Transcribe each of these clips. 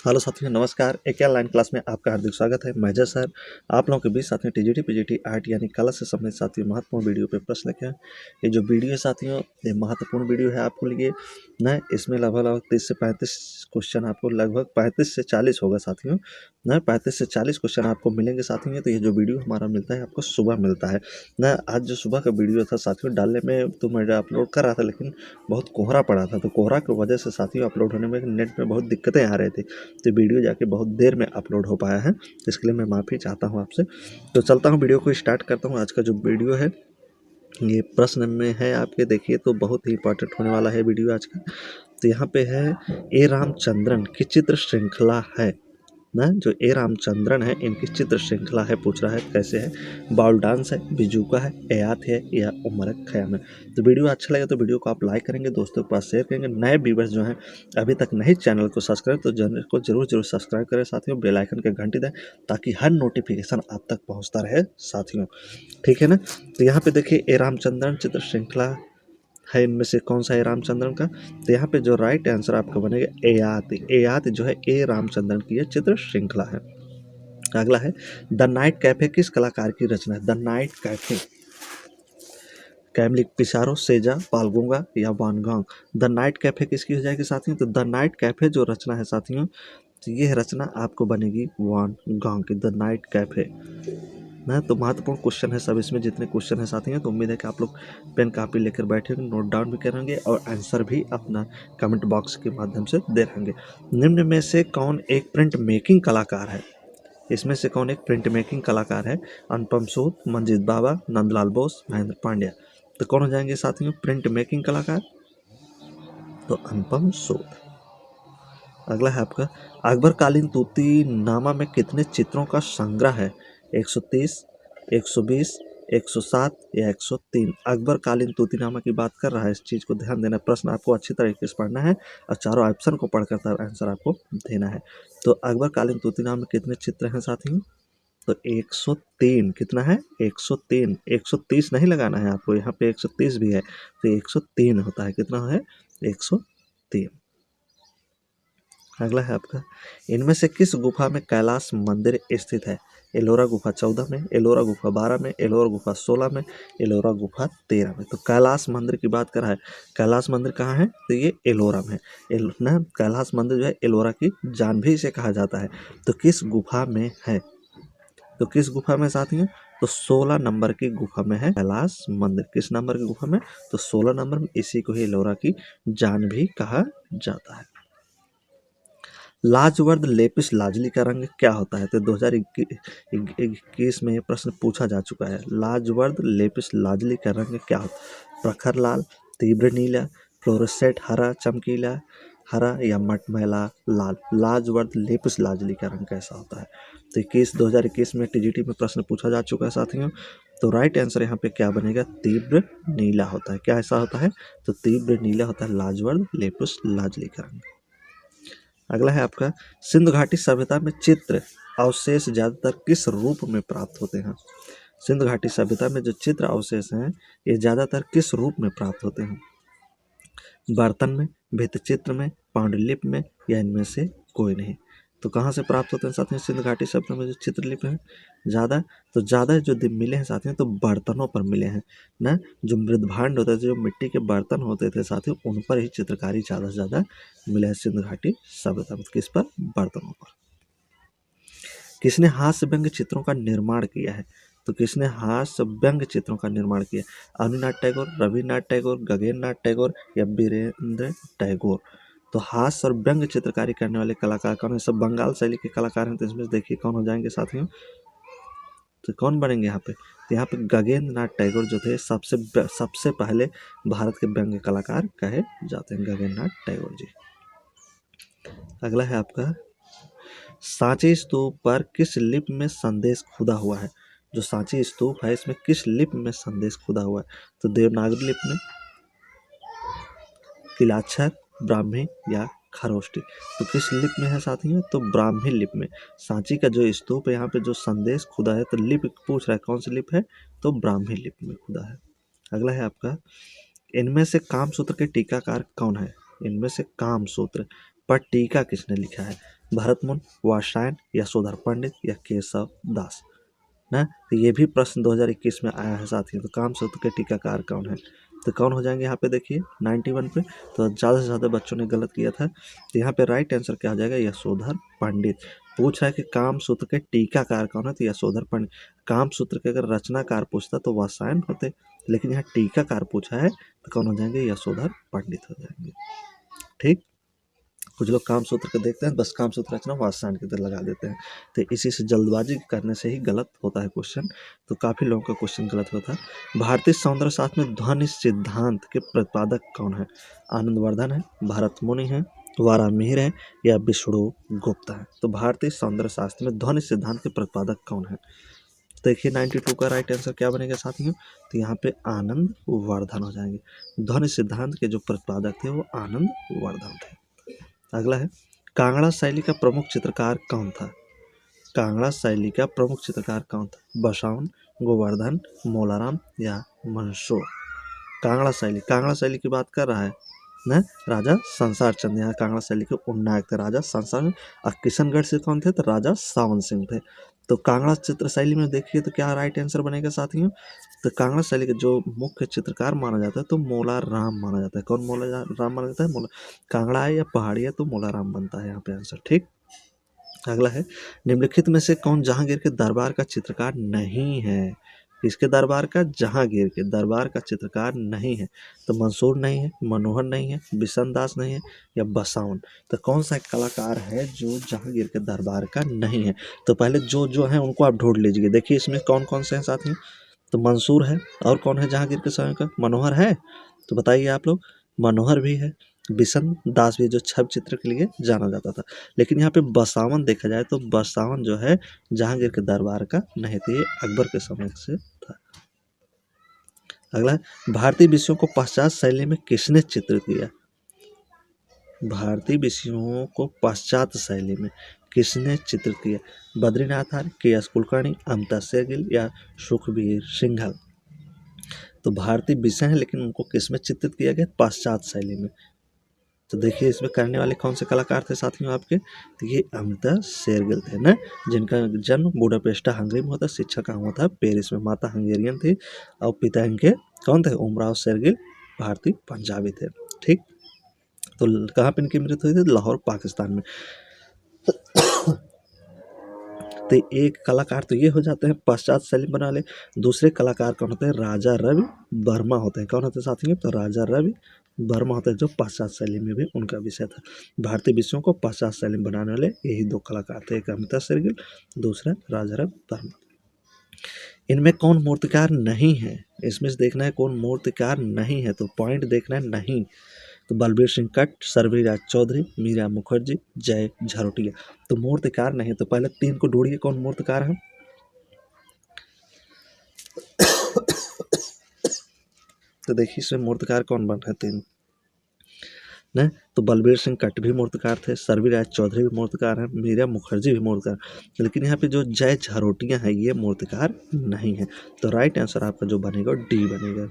Hello साथियों, नमस्कार। एक ऑनलाइन क्लास में आपका हार्दिक स्वागत है। मैं जय सर आप लोगों के बीच साथियों टीजीटी पीजीटी आर्ट यानी कला से संबंधित साथियों महत्वपूर्ण वीडियो पे प्रश्न लिखे हैं। ये जो वीडियो है साथियों, ये महत्वपूर्ण वीडियो है आपको लिए न। इसमें लगभग 30 से 35 क्वेश्चन आपको, लगभग 35 से 40 होगा साथियों न। 35 से 40 क्वेश्चन आपको मिलेंगे साथियों। तो ये जो वीडियो हमारा मिलता है आपको सुबह मिलता है न। आज जो सुबह का वीडियो था साथियों, डालने में तो मैं अपलोड कर रहा था, लेकिन बहुत कोहरा पड़ा था। तो कोहरा की वजह से साथियों अपलोड होने में नेट में बहुत दिक्कतें आ रही थी। तो वीडियो जाके बहुत देर में अपलोड हो पाया है, इसके लिए मैं माफ़ी चाहता हूँ आपसे। तो चलता हूँ, वीडियो को स्टार्ट करता हूँ। आज का जो वीडियो है ये प्रश्न में है आपके, देखिए तो बहुत ही इंपॉर्टेंट होने वाला है वीडियो आज का। तो यहाँ पे है ए रामचंद्रन की चित्र श्रृंखला है ना। जो ए रामचंद्रन है इनकी चित्र श्रृंखला है, पूछ रहा है कैसे है। बाउल डांस है, बिजूका है, एयात है या उमरक खयाम है। तो वीडियो अच्छा लगे तो वीडियो को आप लाइक करेंगे, दोस्तों के पास शेयर करेंगे। नए व्यूवर्स जो हैं अभी तक नहीं चैनल को सब्सक्राइब, तो चैनल को जरूर सब्सक्राइब करें साथियों। बेल आइकन के घंटी दें ताकि हर नोटिफिकेशन आप तक पहुँचता रहे साथियों, ठीक है ना। तो यहाँ पे देखिए ए रामचंद्रन चित्र श्रृंखला है, इनमें से कौन सा है रामचंद्रन का। तो यहाँ पे जो राइट आंसर आपका बनेगा एयात। एयात जो है ए रामचंद्रन की ये चित्र श्रृंखला है। अगला है द नाइट कैफे किस कलाकार की रचना है। द नाइट कैफे, कैमलिक पिसारो, सेजा, पालगोंगा या वान गॉग। द नाइट कैफे किसकी हो जाएगी साथियों। तो द नाइट कैफे जो रचना है साथियों, तो ये रचना आपको बनेगी वान गॉग की, द नाइट कैफे ना। तो महत्वपूर्ण क्वेश्चन है सब इसमें, जितने क्वेश्चन है साथियों। तो उम्मीद है कि आप लोग पेन कापी लेकर बैठे होंगे, नोट डाउन भी करेंगे और आंसर भी अपना कमेंट बॉक्स के माध्यम से दे रहेंगे। निम्न में से कौन एक प्रिंट मेकिंग कलाकार है। इसमें से कौन एक प्रिंट मेकिंग कलाकार है। अनुपम सूद, मंजीत बाबा, नंदलाल बोस, महेंद्र पांड्या। तो कौन हो जाएंगे साथियों प्रिंट मेकिंग कलाकार। तो अनुपम सूद। अगला है आपका अकबरकालीन तूती नामा में कितने चित्रों का संग्रह है। 130, 120, 107 या 103। अकबरकालीन तूतीनामा की बात कर रहा है, इस चीज़ को ध्यान देना। प्रश्न आपको अच्छी तरीके से पढ़ना है और चारों ऑप्शन को पढ़कर तब आंसर आपको देना है। तो अकबरकालीन तूतीनामा में कितने चित्र हैं साथियों। तो 103। कितना है 103। 130 नहीं लगाना है आपको, यहाँ पे 130 भी है तो 103 होता है। कितना है 103। अगला है आपका इनमें से किस गुफा में कैलाश मंदिर स्थित है। एलोरा गुफा 14 में, एलोरा गुफा 12 में, एलोरा गुफा 16 में, एलोरा गुफा 13 में। तो कैलाश मंदिर की बात कर रहा है। कैलाश मंदिर कहाँ है। तो ये एलोरा में ना। कैलाश मंदिर जो है एलोरा की जान भी इसे कहा जाता है। तो किस गुफा में है। तो किस गुफा में साथियों। तो 16 नंबर की गुफा में है कैलाश मंदिर। किस नंबर की गुफा में। तो 16 नंबर में। इसी को ही एलोरा की जान भी कहा जाता है। लाजवर्द लेपिस लाजली का रंग क्या होता है। तो 2021 में ये प्रश्न पूछा जा चुका है। लाजवर्द लेपिस लाजली का रंग क्या होता है। प्रखर लाल, तीव्र नीला, फ्लोरोसेंट हरा, चमकीला हरा या मटमैला लाल। लाजवर्द लेपिस लाजली का रंग कैसा होता है। तो 2021 में टीजीटी में प्रश्न पूछा जा चुका है साथियों। तो राइट आंसर यहाँ पे क्या बनेगा। तीव्र नीला होता है। क्या ऐसा होता है। तो तीव्र नीला होता है लाजवर्द लेपिस लाजली का रंग। अगला है आपका सिंधु घाटी सभ्यता में चित्र अवशेष ज्यादातर किस रूप में प्राप्त होते हैं। सिंधु घाटी सभ्यता में जो चित्र अवशेष हैं ये ज्यादातर किस रूप में प्राप्त होते हैं। बर्तन में, भित्तिचित्र में, पांडुलिपि में या इनमें से कोई नहीं। तो कहाँ से प्राप्त होते हैं साथियों सिंधु घाटी सभ्यता में जो चित्रलिपि हैं ज़्यादा। तो ज़्यादा जो मिले हैं साथियों तो बर्तनों पर मिले हैं ना। जो मृदभांड होते थे, जो मिट्टी के बर्तन होते थे साथियों, उन पर ही चित्रकारी ज़्यादा से ज़्यादा मिला है सिंधु घाटी सभ्यता में। किस पर। बर्तनों पर। किसने हास्य व्यंग्य चित्रों का निर्माण किया है। तो किसने हास्य व्यंग्य चित्रों का निर्माण किया। अनिनाथ टैगोर, रविन्द्रनाथ टैगोर, गगननाथ टैगोर या वीरेंद्र टैगोर। तो हास्य और व्यंग्य चित्रकारी करने वाले कलाकार कौन है। सब बंगाल शैली के कलाकार हैं। तो इसमें देखिए कौन हो जाएंगे साथियों। तो कौन बनेंगे यहाँ पे। तो यहाँ पे गगनेंद्र नाथ टैगोर जो थे सबसे पहले भारत के व्यंग्य कलाकार कहे जाते हैं, गगनेंद्र नाथ टैगोर जी। अगला है आपका सांची स्तूप पर किस लिपि में संदेश खुदा हुआ है। जो सांची स्तूप है इसमें किस लिपि में संदेश खुदा हुआ है। तो देवनागरी लिपि में, किलाक्षर, ब्राह्मी या खरोष्टी। तो किस लिपि में है साथियों। तो ब्राह्मी लिपि में। सांची का जो स्तूप है यहाँ पे जो संदेश खुदा है, तो लिपि पूछ रहा है कौन सी लिपि है। तो ब्राह्मी लिपि में खुदा है। अगला है आपका इनमें से कामसूत्र के टीकाकार कौन है। इनमें से कामसूत्र पर टीका किसने लिखा है। भरत मुनि, वात्स्यायन, यशोधर पंडित या केशव दास ना। तो ये भी प्रश्न 2021 में आया है साथियों। तो कामसूत्र के टीकाकार कौन है? तो कौन हो जाएंगे यहाँ पे देखिए 91 पे। तो ज़्यादा से ज़्यादा बच्चों ने गलत किया था। तो यहाँ पे राइट आंसर क्या हो जाएगा? यशोधर पंडित। पूछ रहा है कि कामसूत्र के टीकाकार कौन है? तो यशोधर पंडित। कामसूत्र के अगर रचनाकार पूछता तो वात्स्यायन होते, लेकिन यहाँ टीकाकार पूछा है तो कौन हो जाएंगे? यशोधर पंडित हो जाएंगे। ठीक, कुछ लोग कामसूत्र के देखते हैं, बस कामसूत्र रचना वात्स्यायन की तरह लगा देते हैं। तो इसी से जल्दबाजी करने से ही गलत होता है क्वेश्चन। तो काफ़ी लोगों का क्वेश्चन गलत होता है। भारतीय सौंदर्य शास्त्र में ध्वनि सिद्धांत के प्रतिपादक कौन है? आनंदवर्धन है, भरत मुनि है, वारामिहिर है या विष्णु गुप्त है? तो भारतीय सौंदर्य शास्त्र में ध्वनि सिद्धांत के प्रतिपादक कौन है? देखिए 92 का राइट आंसर क्या बनेगा साथियों? तो यहाँ पे आनंद वर्धन हो जाएंगे। ध्वनि सिद्धांत के जो प्रतिपादक थे वो आनंद वर्धन थे। अगला है, कांगड़ा शैली का प्रमुख चित्रकार कौन था? कांगड़ा शैली का प्रमुख चित्रकार कौन था? बसवान, गोवर्धन, मोलाराम या मंसूर? कांगड़ा शैली की बात कर रहा है ना राजा संसार चंद। यहाँ कांगड़ा शैली के उन्नायक थे राजा संसार। और किशनगढ़ से कौन थे? तो राजा सावन सिंह थे। तो कांगड़ा चित्र शैली में देखिए तो क्या राइट आंसर बनेगा साथियों? तो कांगड़ा शैली के जो मुख्य चित्रकार माना जाता है तो मोलाराम माना जाता है। कौन मोलाराम माना जाता है? कांगड़ा है या पहाड़ी है तो मोलाराम बनता है यहाँ पे आंसर। ठीक, अगला है, निम्नलिखित में से कौन जहांगीर के दरबार का चित्रकार नहीं है? किसके दरबार का? जहांगीर के दरबार का चित्रकार नहीं है। तो मंसूर नहीं है, मनोहर नहीं है, बिशन दास नहीं है या बसवान? तो कौन सा कलाकार है जो जहांगीर के दरबार का नहीं है? तो पहले जो है उनको आप ढूंढ लीजिए। देखिए इसमें कौन कौन से हैं साथियों? तो मंसूर है, और कौन है जहांगीर के समय का? मनोहर है। तो बताइए आप लोग। मनोहर भी है, बिशन दास भी, जो छवि चित्र के लिए जाना जाता था। लेकिन यहाँ पे बसवान देखा जाए तो बसवान जो है जहांगीर के दरबार का नहीं थे, ये अकबर के समय से था। अगला है, भारतीय विषयों को पाश्चात्य शैली में किसने चित्रित किया? भारतीय विषयों को पाश्चात्य शैली में किसने चित्रित किया? बद्रीनाथ आर्य, के एस कुलकर्णी, अमिता शेरगिल या सुखबीर सिंघल? तो भारतीय विषय है लेकिन उनको किस में चित्रित किया गया? पाश्चात्य शैली में। तो देखिए इसमें करने वाले कौन से कलाकार थे साथियों आपके? तो ये अमिता शेरगिल थे ना, जिनका जन्म बुडापेस्टा हंगरी में होता। शिक्षा कहाँ हुआ था? पेरिस में। माता हंगेरियन थी और पिता इनके कौन थे? उमराव शेरगिल भारतीय पंजाबी थे। ठीक, तो कहाँ पे इनकी मृत्यु हुई थी? लाहौर पाकिस्तान में। तो एक कलाकार तो ये हो जाते हैं पश्चात शैली बना ले। दूसरे कलाकार कौन होते हैं? राजा रवि वर्मा होते हैं। कौन होते हैं साथियों? तो राजा रवि वर्मा होते हैं, जो पश्चात शैली में भी उनका विषय था। भारतीय विषयों को पश्चात शैली में बनाने वाले यही दो कलाकार थे, एक अमिता शेरगिल, दूसरा राजा रवि वर्मा। इनमें कौन मूर्तिकार नहीं है? इसमें से देखना है कौन मूर्तिकार नहीं है, तो पॉइंट देखना है नहीं। तो बलबीर सिंह कट, सर्वरीराज चौधरी, मीरा मुखर्जी, जय झरोटिया। तो मूर्तिकार नहीं, तो पहले तीन को ढूंढिए कौन मूर्तिकार है। तो देखिए इसमें मूर्तिकार कौन बन रहे हैं तीन ने? तो बलबीर सिंह कट भी मूर्तिकार थे, सर्वरीराज चौधरी भी मूर्तिकार हैं, मीरा मुखर्जी भी मूर्तिकार। लेकिन यहाँ पे जो जय झरोटिया है ये मूर्तिकार नहीं है। तो राइट आंसर आपका जो बनेगा डी बनेगा।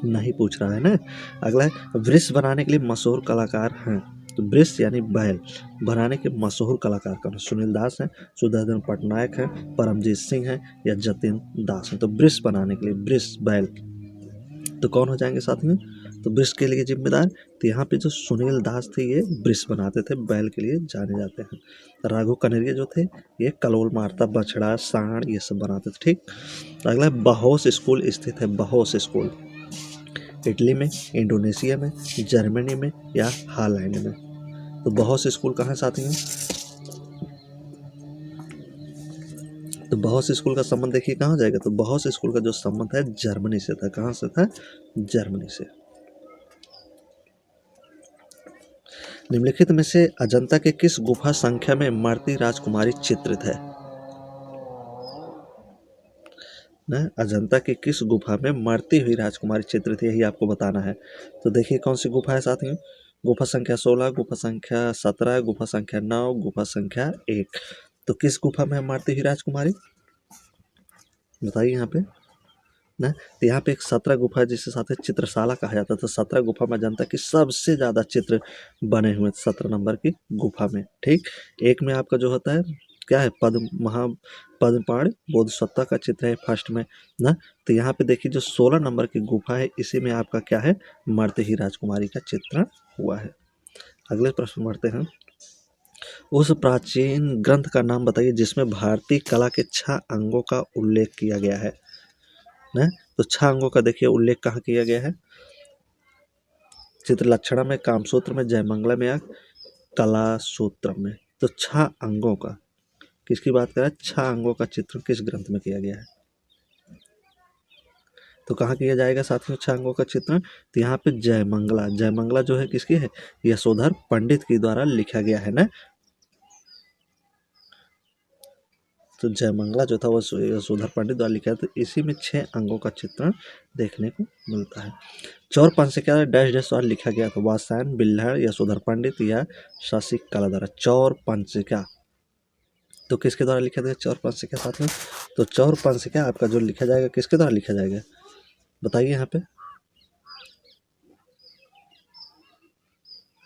नहीं पूछ रहा है ना। अगला है, वृक्ष बनाने के लिए मशहूर कलाकार हैं। तो वृक्ष यानी बैल बनाने के मशहूर कलाकार कौन है? सुनील दास हैं, सुदर्शन पटनायक हैं, परमजीत सिंह हैं या जतिन दास हैं? तो वृक्ष बनाने के लिए वृक्ष बैल तो कौन हो जाएंगे साथ में? तो वृक्ष के लिए जिम्मेदार। तो यहाँ पे जो सुनील दास थे ये वृक्ष बनाते थे, बैल के लिए जाने जाते हैं। राघव कनेरिया जो थे ये कलोल मारता, बछड़ा, सांड ये सब बनाते थे। ठीक, अगला बहोस स्कूल स्थित है। बहोस स्कूल इटली में, इंडोनेशिया में, जर्मनी में या हॉलैंड में? तो बहोस स्कूल कहाँ साथी हैं? तो बहोस स्कूल का संबंध देखिए कहाँ जाएगा? तो बहोस स्कूल का जो संबंध है जर्मनी से था। कहाँ से था? जर्मनी से। निम्नलिखित में से अजंता के किस गुफा संख्या में मरती राजकुमारी चित्रित है? ना, अजंता की किस गुफा में मरती हुई राजकुमारी चित्रित है, यही आपको बताना है। तो देखिए कौन सी गुफा है साथियों? गुफा संख्या 16, गुफा संख्या 17, गुफा संख्या 9, गुफा संख्या 1। तो किस गुफा में मरती हुई राजकुमारी बताइए यहाँ पे? ना। तो यहाँ पे एक 17 गुफा है जिसे साथ ही चित्रशाला कहा जाता है। तो 17 गुफा में जनता की सबसे ज़्यादा चित्र बने हुए 17 नंबर की गुफा में। ठीक, एक में आपका जो होता है क्या है, पद्मपाण बोधिसत्व का चित्र है फर्स्ट में ना। तो यहाँ पे देखिए जो 16 नंबर की गुफा है इसी में आपका क्या है, मरते ही राजकुमारी का चित्रण हुआ है। अगले प्रश्न बढ़ते हैं। उस प्राचीन ग्रंथ का नाम बताइए जिसमें भारतीय कला के 6 अंगों का उल्लेख किया गया है ना। तो 6 अंगों का देखिए उल्लेख कहाँ किया गया है, चित्रलक्षणा में, कामसूत्र में, जयमंगला में या कला सूत्र में। तो 6 अंगों का किसकी बात कर रहा है, 6 अंगों का चित्रण किस ग्रंथ में किया गया है। तो कहाँ किया जाएगा साथियों 6 अंगों का चित्रण, तो यहाँ पे जयमंगला, जयमंगला जो है किसकी है, यशोधर पंडित के द्वारा लिखा गया है ना। तो जयमंगला जो था वो यशोधर पंडित द्वारा लिखा है। तो इसी में 6 अंगों का चित्रण देखने को मिलता है। चौर पंच से क्या डैश डैश द्वारा लिखा गया था, वात्स्यायन, बिल्हड़, यशोधर पंडित या शशि कला द्वारा। चौर पंच से क्या, तो किसके द्वारा लिखा जाएगा चौर पंच से क्या साथ में, तो चौर पंच से क्या आपका जो लिखा जाएगा किसके द्वारा लिखा जाएगा, बताइए यहाँ पे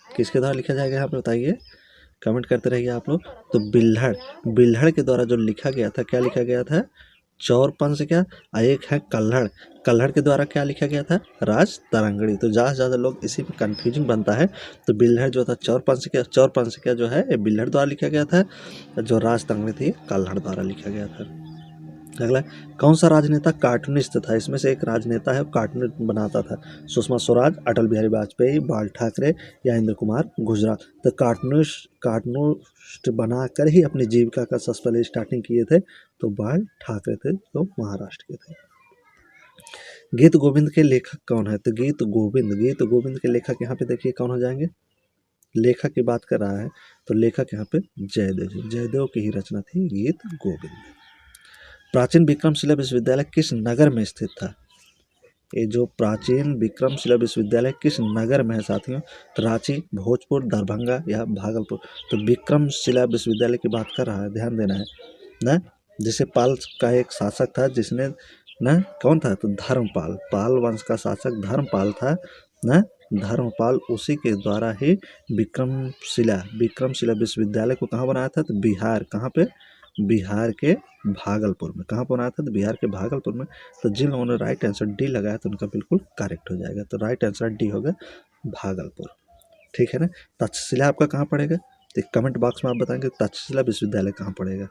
किसके द्वारा लिखा जाएगा, यहाँ पे बताइए, कमेंट करते रहिए आप लोग। तो बिल्हड़, बिल्हड़ के द्वारा जो लिखा गया था, क्या लिखा गया था, चौर पंच क्या, एक है कल्हड़, कल्हड़ के द्वारा क्या लिखा गया था, राज तरंगड़ी। तो ज़्यादा से ज़्यादा लोग इसी में कन्फ्यूजन बनता है। तो बिल्हड़ जो था चौर पंच क्या जो है ये बिल्हड़ द्वारा लिखा गया था, जो राज तरंगड़ी थी कल्हड़ द्वारा लिखा गया था। अगला, कौन सा राजनेता कार्टूनिस्ट था, इसमें से एक राजनेता है कार्टून बनाता था, सुषमा स्वराज, अटल बिहारी वाजपेयी, बाल ठाकरे या इंद्र कुमार गुजराल। तो कार्टूनिस्ट बनाकर ही अपनी जीविका का सबसे पहले स्टार्टिंग किए थे तो बाल ठाकरे थे जो महाराष्ट्र के थे। गीत गोविंद के लेखक कौन है, तो गीत गोविंद के लेखक यहाँ पे देखिए कौन हो जाएंगे, लेखक की बात कर रहा है तो लेखक यहाँ पे जयदेव की ही रचना थी गीत गोविंद। प्राचीन विक्रमशिला विश्वविद्यालय किस नगर में स्थित था, ये जो प्राचीन विक्रमशिला विश्वविद्यालय किस नगर में है साथियों, तो रांची, भोजपुर, दरभंगा या भागलपुर। तो विक्रमशिला विश्वविद्यालय की बात कर रहा है, ध्यान देना है ना। जिसे पाल का एक शासक था जिसने ना, कौन था, तो धर्मपाल, पाल वंश का शासक धर्मपाल था ना। धर्मपाल उसी के द्वारा ही विक्रमशिला विश्वविद्यालय को कहाँ बनाया था, तो बिहार, कहाँ पे, बिहार के भागलपुर में। कहाँ पर बनाया था, तो बिहार के भागलपुर में। तो जिन लोगों ने राइट आंसर डी लगाया तो उनका बिल्कुल करेक्ट हो जाएगा। तो राइट आंसर डी होगा भागलपुर, ठीक है ना। तक्षशिला आपका कहाँ पड़ेगा, तो कमेंट बॉक्स में आप बताएंगे तक्षशिला विश्वविद्यालय कहाँ पड़ेगा।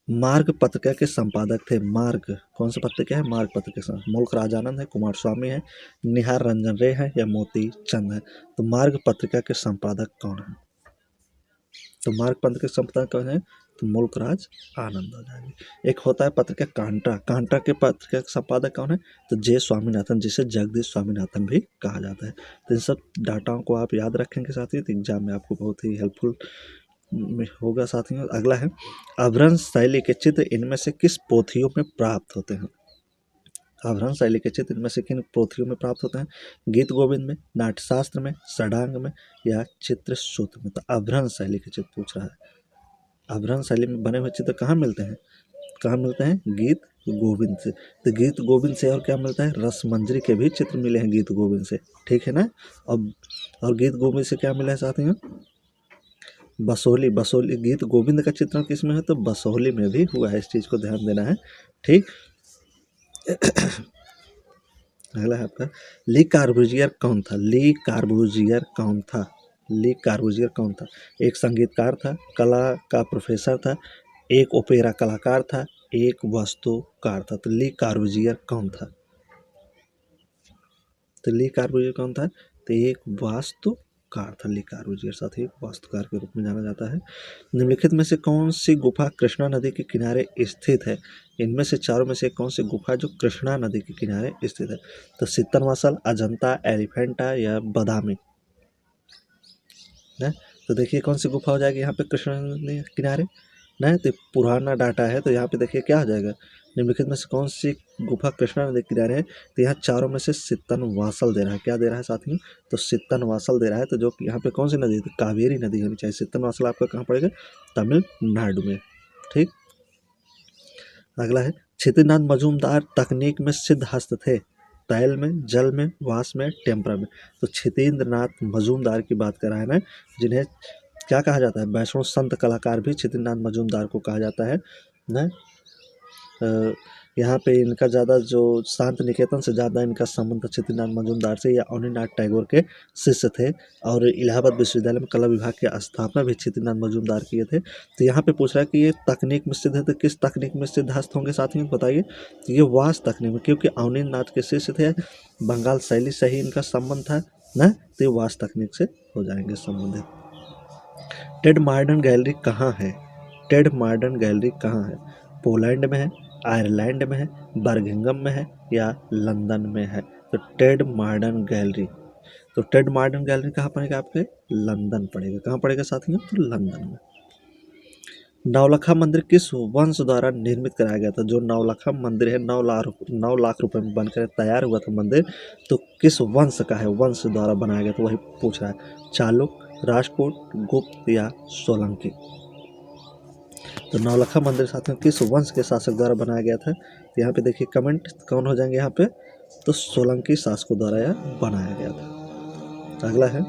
मार्ग पत्रिका के संपादक थे, मार्ग कौन सा पत्रिका है, मार्ग पत्रिका, मुल्क राजानंद है, कुमार स्वामी है, निहार रंजन रे है या मोती चंद है। तो मार्ग पत्रिका के संपादक कौन है, तो मार्ग पत्रिका के संपादक कौन है, तो मुल्क राज आनंद हो जाएंगे। एक होता है पत्रिका कांटा, कांटा के पत्रिका के संपादक कौन है, तो जे स्वामीनाथन, जिसे जगदीश स्वामीनाथन भी कहा जाता है। तो इन सब डाटाओं को आप याद रखेंगे साथियों, तो एग्जाम में आपको बहुत ही हेल्पफुल में होगा साथियों। अगला है, अभ्रंश शैली के चित्र इनमें से किस पोथियों में प्राप्त होते हैं, अभ्रंश शैली के चित्र इनमें से किन पोथियों में प्राप्त होते हैं, गीत गोविंद में, नाट्यशास्त्र में, षडांग में या चित्र सूत्र में। तो अभ्रंश शैली के चित्र पूछ रहा है, अभ्रंश शैली में बने हुए चित्र कहाँ मिलते हैं, कहाँ मिलते हैं, गीत गोविंद से। तो गीत गोविंद से और क्या मिलता है, रसमंजरी के भी चित्र मिले हैं गीत गोविंद से, ठीक है ना। अब और गीत गोविंद से क्या मिला है साथियों, बसोहली, बसोहली गीत गोविंद का चित्रण किस में है, तो बसोहली में भी हुआ है, इस चीज़ को ध्यान देना है, ठीक। अगला है आपका, ली कार्बूजियर कौन था, ली कार्बूजियर कौन था, ली कार्बूजियर कौन था, एक संगीतकार था, कला का प्रोफेसर था, एक ओपेरा कलाकार था, एक वास्तुकार था। तो ली कार्बूजियर कौन था, तो ली कार्बूजियर कौन था, तो एक वास्तुकार था, ली कार्बूजियर साथ ही वास्तुकार के रूप में जाना जाता है। निम्नलिखित में से कौन सी गुफा कृष्णा नदी के किनारे स्थित है, इनमें से चारों में से कौन सी गुफा जो कृष्णा नदी के किनारे स्थित है, तो सित्तनवासल, अजंता, एलिफेंटा या बदामी ना। तो देखिए कौन सी गुफा हो जाएगी यहाँ पे कृष्णा नदी के किनारे ना, तो पुराना डाटा है तो यहाँ पे देखिए क्या हो जाएगा, निम्नलिखित में से कौन सी गुफा कृष्णा नदी के किनारे है, तो यहाँ चारों में से सित्तनवासल दे रहा है, क्या दे रहा है साथियों, तो सित्तनवासल दे रहा है। तो जो यहाँ पे कौन सी नदी है, तो कावेरी नदी होनी चाहिए। सित्तनवासल आपका कहाँ पड़ेगा, तमिलनाडु में, ठीक। अगला है, क्षितिनाथ मजूमदार तकनीक में सिद्ध हस्त थे, तैल में, जल में, वास में, टेम्परा में। तो क्षितेंद्रनाथ मजूमदार की बात कर रहा है ना, जिन्हें क्या कहा जाता है, वैष्णव संत कलाकार भी क्षितिनाथ मजूमदार को कहा जाता है ना। यहाँ पे इनका ज़्यादा जो शांत निकेतन से ज़्यादा इनका संबंध क्षितिनाथ मजूमदार से या अवनीनाथ टैगोर के शिष्य थे, और इलाहाबाद विश्वविद्यालय में कला विभाग की स्थापना भी क्षितिनाथ मजूमदार किए थे। तो यहाँ पे पूछ रहा है कि ये तकनीक में सिद्ध है, तो किस तकनीक में सिद्ध हस्त होंगे साथियों, बताइए। तो ये वास तकनीक में, क्योंकि अवनीनाथ के शिष्य थे, बंगाल शैली से ही इनका संबंध था ना, तो ये वास तकनीक से हो जाएंगे संबंधित। टेड मॉडर्न गैलरी कहाँ है? टेड मॉडर्न गैलरी कहाँ है? पोलैंड में है, आयरलैंड में है, बर्मिंघम में है, या लंदन में है? तो टेड मॉडर्न गैलरी, तो टेड मॉडर्न गैलरी कहाँ पड़ेगा आपके? लंदन पड़ेगा। कहाँ पड़ेगा साथियों? तो लंदन में। नवलखा मंदिर किस वंश द्वारा निर्मित कराया गया था? जो नवलखा मंदिर है 9 लाख रुपए में बनकर तैयार हुआ था मंदिर, तो किस वंश का है? वंश द्वारा बनाया गया, तो वही पूछ रहा है। चालुक, राजपूत, गुप्त या सोलंकी? तो नवलखा मंदिर साथियों किस वंश के शासक द्वारा बनाया गया था? तो यहाँ पे देखिए कमेंट कौन हो जाएंगे यहाँ पे, तो सोलंकी शासकों द्वारा यह बनाया गया था। अगला है,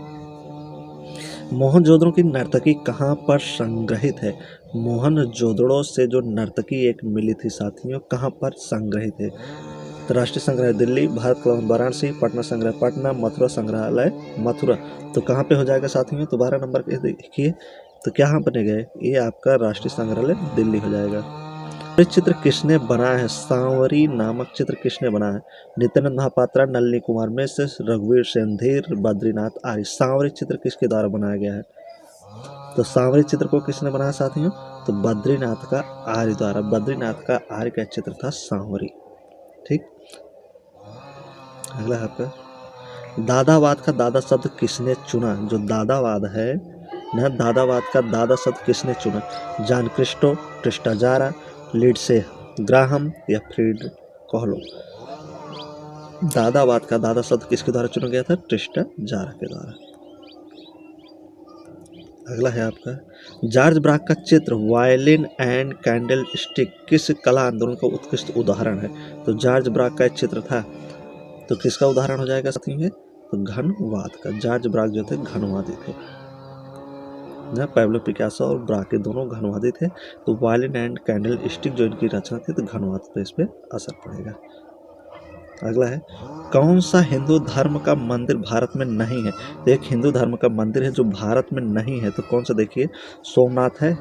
मोहनजोदड़ो की नर्तकी कहाँ पर संग्रहित है? मोहनजोदड़ो से जो नर्तकी एक मिली थी साथियों, कहाँ पर संग्रहित है? तो राष्ट्रीय संग्रहालय दिल्ली, भारत कला वाराणसी, पटना संग्रहालय पटना, मथुरा संग्रहालय मथुरा। तो कहाँ पे हो जाएगा साथियों? तो 12 नंबर के देखिए, तो क्या यहाँ बने गए, ये आपका राष्ट्रीय संग्रहालय दिल्ली हो जाएगा। इस चित्र किसने बनाया है? सांवरी नामक चित्र किसने बनाया है? नित्यानंद महापात्रा, नलिनी कुमार मिश्र, रघुवीर सेनधीर, बद्रीनाथ आर्य। सांवरी चित्र किसके द्वारा बनाया गया है? तो सांवरी चित्र को किसने बनाया साथियों? तो बद्रीनाथ का आर्य द्वारा। बद्रीनाथ का आर्य का चित्र था सांवरी। ठीक, अगला है आपका, दादावाद का दादा शब्द किसने चुना? जो दादावाद है ना, दादावाद का दादा शब्द किसने चुना? जॉन क्रिस्टो, ट्रिस्टाजारा, लिंडसे ग्राहम या फ्रीड कहलो? दादावाद का दादा शब्द किसके द्वारा चुना गया था? ट्रिस्टाजारा के द्वारा। अगला है आपका, जॉर्ज ब्राक का चित्र वायलिन एंड कैंडल स्टिक किस कला आंदोलन का उत्कृष्ट उदाहरण है? तो जॉर्ज ब्राक का एक चित्र था, तो किसका उदाहरण हो जाएगा साथियों? तो घनवाद का। जॉर्ज ब्राक जो थे घनवादी थे ना, पैब्लो पिकासो और ब्राक के दोनों घनवादी थे। तो वायलिन एंड कैंडल स्टिक जो इनकी रचना थी, तो घनवाद पे इस पर असर पड़ेगा। अगला है, कौन सा हिंदू धर्म का मंदिर भारत में नहीं है? तो एक हिंदू धर्म का मंदिर है जो भारत में नहीं है, तो कौन सा? देखिए, सोमनाथ है,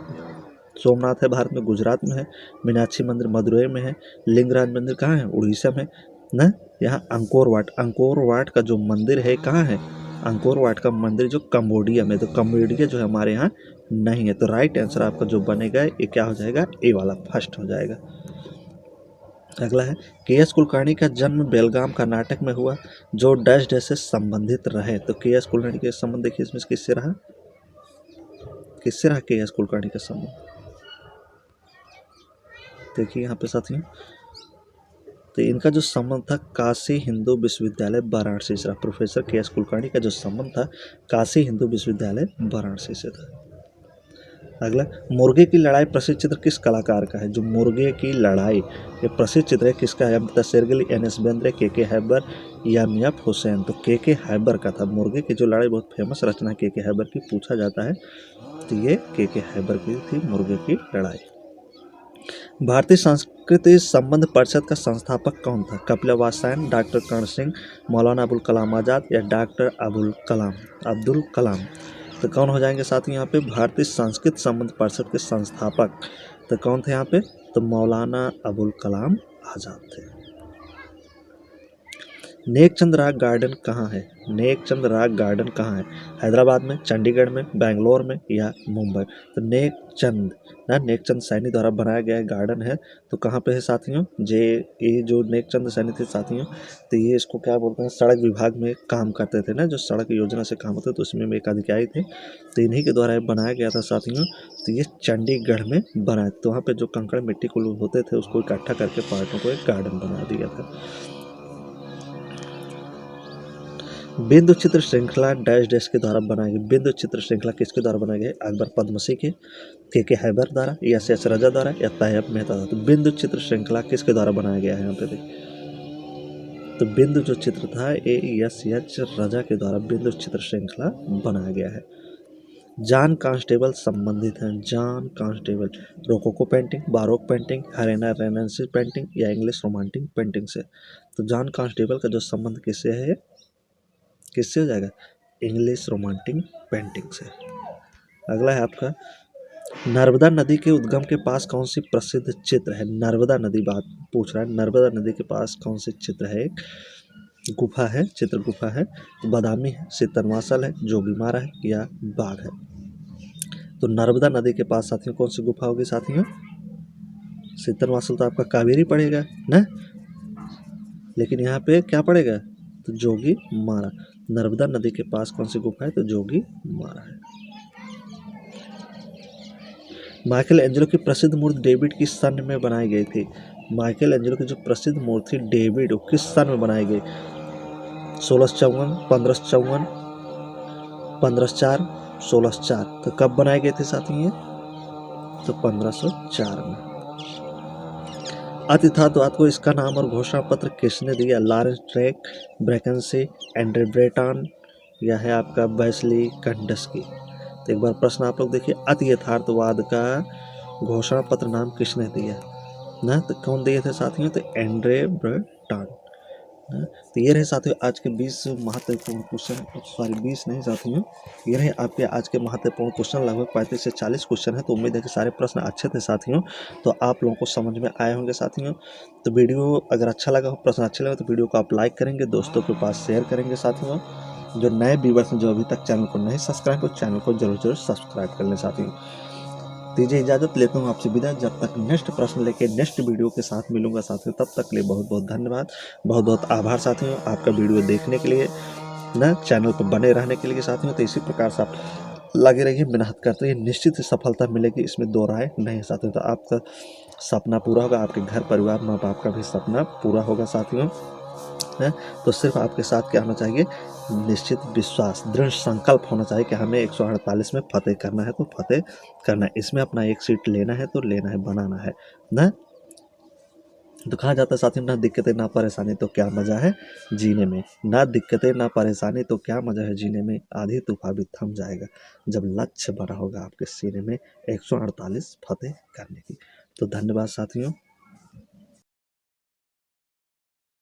सोमनाथ है भारत में, गुजरात में है। मीनाक्षी मंदिर मदुरई में है। लिंगराज मंदिर कहाँ है? उड़ीसा में ना। यहाँ अंकोर वाट का जो मंदिर है कहाँ है? अंकोर वाट का मंदिर जो कंबोडिया में, तो कंबोडिया जो है हमारे यहाँ नहीं है। तो राइट आंसर आपका जो बनेगा ये क्या हो जाएगा? ए वाला फर्स्ट हो जाएगा। अगला है, के.एस. कुलकर्णी का जन्म बेलगाम कर्नाटक में हुआ, जो डैश डैश से संबंधित रहे। तो के.एस. कुलकर्णी के संबंध देखिए इसमें किससे रहा? किससे रहा के.एस. कुलकर्णी का संबंध? देखिए यहाँ पे साथियों, तो इनका जो संबंध था काशी हिंदू विश्वविद्यालय वाराणसी से। Professor KS. कुलकर्णी का जो संबंध था काशी हिंदू विश्वविद्यालय वाराणसी से था। अगला, मुर्गे की लड़ाई प्रसिद्ध चित्र किस कलाकार का है? जो मुर्गे की लड़ाई ये प्रसिद्ध चित्र है किसका है? अमिता शेरगिल, एन.एस. बेंद्रे, के हैबर या मियाफ हुसैन? तो के हैबर का था। मुर्गे की जो लड़ाई बहुत फेमस रचना के हैबर की पूछा जाता है, तो ये के हैबर की थी मुर्गे की लड़ाई। भारतीय संस्कृति संबंध परिषद का संस्थापक कौन था? कपिला वात्स्यायन, डॉक्टर कर्ण सिंह, मौलाना अबुल कलाम आज़ाद या डॉक्टर अब्दुल कलाम? तो कौन हो जाएंगे साथ ही यहाँ पे? भारतीय संस्कृत संबंध परिषद के संस्थापक तो कौन थे यहाँ पे? तो मौलाना अबुल कलाम आज़ाद थे। नेकचंद राग गार्डन कहाँ है? नेकचंद राग गार्डन कहाँ है? हैदराबाद में, चंडीगढ़ में, बेंगलोर में या मुंबई? तो नेकचंद सैनी द्वारा बनाया गया गार्डन है। तो कहाँ पे है साथियों? ये जो नेकचंद सैनी थे साथियों, तो ये इसको क्या बोलते हैं, सड़क विभाग में काम करते थे ना, जो सड़क योजना से काम होते, तो उसमें एक अधिकारी थे, तो इन्हीं के द्वारा बनाया गया था साथियों। तो ये चंडीगढ़ में बना, तो वहाँ पे जो कंकड़ मिट्टी को होते थे उसको इकट्ठा करके पार्टों को एक गार्डन बना दिया था। बिंदु चित्र श्रृंखला डैश डैश के द्वारा बनाई गई। बिंदु चित्र श्रृंखला किसके द्वारा बनाई गई? अकबर पद्मसी के हैबर द्वारा, एस रजा द्वारा या तैयब मेहता द्वारा। तो बिंदु चित्र श्रृंखला किसके द्वारा बनाया गया है यहाँ पे देखिए, तो बिंदु जो चित्र था एस रजा के द्वारा बिंदु चित्र श्रृंखला बनाया गया है। जॉन कांस्टेबल संबंधित हैं। John Constable rococo painting, baroque painting, हरेना रेनेसांस पेंटिंग या इंग्लिश रोमांटिक पेंटिंग से। तो जॉन कांस्टेबल का जो संबंध किससे है, किससे हो जाएगा? इंग्लिश रोमांटिक पेंटिंग से। अगला है आपका, नर्मदा नदी के उद्गम के पास कौन सी प्रसिद्ध चित्र है? नर्मदा नदी बात पूछ रहा है, नर्मदा नदी के पास कौन सी चित्र है? गुफा है, चित्र गुफा है, बादामी है, शीतलमासल है, जोगीमारा है या बाघ है। तो नर्मदा नदी के पास साथियों कौन सी गुफा होगी साथियों? शीतलमासल तो आपका कावेरी पड़ेगा ना, लेकिन यहाँ पे क्या पड़ेगा? तो जोगी मारा। नर्मदा नदी के पास कौन सी गुफा है? तो जोगी मारा है। माइकल एंजेलो की प्रसिद्ध मूर्ति डेविड किस सन में बनाई गई थी? माइकल एंजेलो की जो प्रसिद्ध मूर्ति डेविड वो किस सन में बनाई गई? 1654, 1554, 1504, 1604। तो कब बनाए गए थे साथी ये? तो 1504 में। अतिथाद्वात को इसका नाम और घोषणा पत्र किसने दिया? लॉरेंस ड्रेक, ब्रैकेंसी, एंड्रे ब्रेटन या है आपका वेस्ली कंडस्की। तो एक बार प्रश्न आप लोग देखिए, अति यथार्थवाद का घोषणा पत्र नाम किसने दिया ना? तो कौन दिए थे साथियों? तो एंड्रे ब्रेटन। तो ये रहे साथियों आज के 20 महत्वपूर्ण क्वेश्चन, सॉरी 20 नहीं साथियों, ये रहे आपके आज के महत्वपूर्ण क्वेश्चन। लगभग 35 से 40 क्वेश्चन है। तो उम्मीद है कि सारे प्रश्न अच्छे थे साथियों, तो आप लोगों को समझ में आए होंगे साथियों। तो वीडियो अगर अच्छा लगा हो, प्रश्न अच्छे लगे तो वीडियो को आप लाइक करेंगे, दोस्तों के पास शेयर करेंगे साथियों। जो नए व्यूवर्स हैं जो अभी तक चैनल को नहीं सब्सक्राइब, तो चैनल को जरूर सब्सक्राइब कर लें साथियों। दीजिए इजाज़त, लेता हूँ आपसे विदा। जब तक नेक्स्ट प्रश्न लेके नेक्स्ट वीडियो के साथ मिलूंगा साथियों, तब तक के लिए बहुत बहुत धन्यवाद, बहुत बहुत आभार साथियों आपका वीडियो देखने के लिए ना, चैनल पर बने रहने के लिए साथियों। तो इसी प्रकार से आप लगे रहिए, मेहनत करते रहिए, निश्चित ही सफलता मिलेगी, इसमें दो राय नहीं साथियों। तो आपका सपना पूरा होगा, आपके घर परिवार माँ बाप का भी सपना पूरा होगा साथियों है। तो सिर्फ आपके साथ क्या होना चाहिए? निश्चित विश्वास, दृढ़ संकल्प होना चाहिए कि हमें 148 में फतेह करना है तो फतेह करना है, इसमें अपना एक सीट लेना है तो लेना है, बनाना है ना। तो कहा जाता है साथियों, ना दिक्कतें ना परेशानी तो क्या मजा है जीने में, ना दिक्कतें ना परेशानी तो क्या मजा है जीने में, आधी तूफान भी थम जाएगा जब लक्ष्य बना होगा आपके सीने में 148 फतेह करने की। तो धन्यवाद साथियों।